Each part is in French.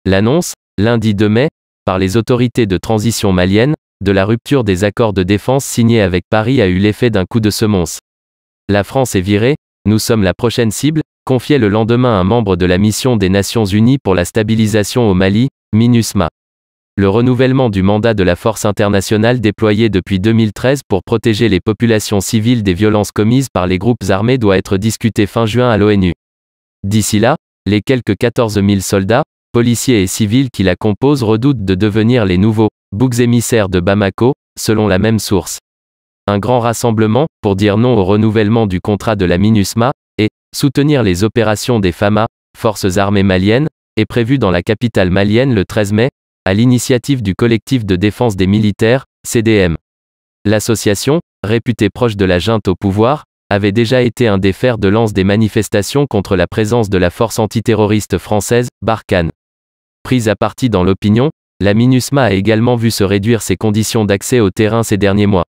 L'annonce, lundi 2 mai, par les autorités de transition maliennes, de la rupture des accords de défense signés avec Paris a eu l'effet d'un coup de semonce. La France est virée, nous sommes la prochaine cible, confiait le lendemain un membre de la mission des Nations Unies pour la stabilisation au Mali, MINUSMA. Le renouvellement du mandat de la force internationale déployée depuis 2013 pour protéger les populations civiles des violences commises par les groupes armés doit être discuté fin juin à l'ONU. D'ici là, les quelques 14 000 soldats, policiers et civils qui la composent redoutent de devenir les nouveaux boucs émissaires de Bamako, selon la même source. Un grand rassemblement, pour dire non au renouvellement du contrat de la MINUSMA, et soutenir les opérations des FAMA, forces armées maliennes, est prévu dans la capitale malienne le 13 mai, à l'initiative du collectif de défense des militaires, CDM. L'association, réputée proche de la junte au pouvoir, avait déjà été un des fers de lance des manifestations contre la présence de la force antiterroriste française, Barkhane. Prise à partie dans l'opinion, la MINUSMA a également vu se réduire ses conditions d'accès au terrain ces derniers mois.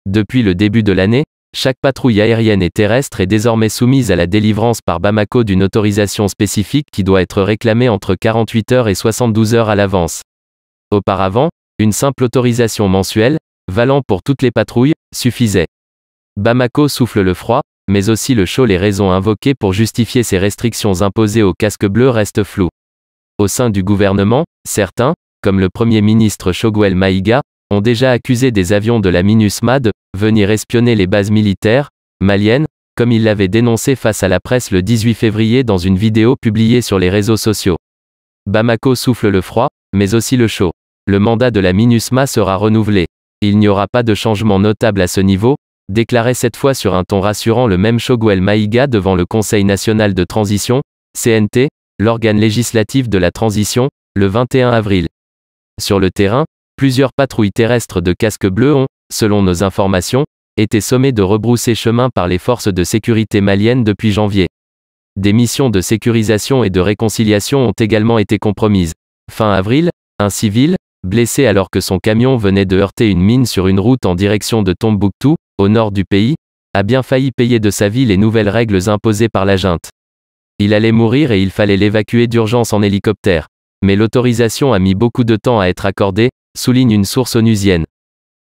Depuis le début de l'année, chaque patrouille aérienne et terrestre est désormais soumise à la délivrance par Bamako d'une autorisation spécifique qui doit être réclamée entre 48 heures et 72 heures à l'avance. Auparavant, une simple autorisation mensuelle, valant pour toutes les patrouilles, suffisait. Bamako souffle le froid, mais aussi le chaud. Les raisons invoquées pour justifier ces restrictions imposées aux casques bleus restent floues. Au sein du gouvernement, certains, comme le Premier ministre Choguel Maïga, ont déjà accusé des avions de la MINUSMA de venir espionner les bases militaires maliennes, comme il l'avait dénoncé face à la presse le 18 février dans une vidéo publiée sur les réseaux sociaux. Bamako souffle le froid, mais aussi le chaud. Le mandat de la MINUSMA sera renouvelé. Il n'y aura pas de changement notable à ce niveau, déclarait cette fois sur un ton rassurant le même Choguel Maïga devant le Conseil national de transition, CNT, l'organe législatif de la transition, le 21 avril. Sur le terrain, plusieurs patrouilles terrestres de casques bleus ont, selon nos informations, été sommées de rebrousser chemin par les forces de sécurité maliennes depuis janvier. Des missions de sécurisation et de réconciliation ont également été compromises. Fin avril, un civil, blessé alors que son camion venait de heurter une mine sur une route en direction de Tombouctou, au nord du pays, a bien failli payer de sa vie les nouvelles règles imposées par la junte. Il allait mourir et il fallait l'évacuer d'urgence en hélicoptère. Mais l'autorisation a mis beaucoup de temps à être accordée, souligne une source onusienne.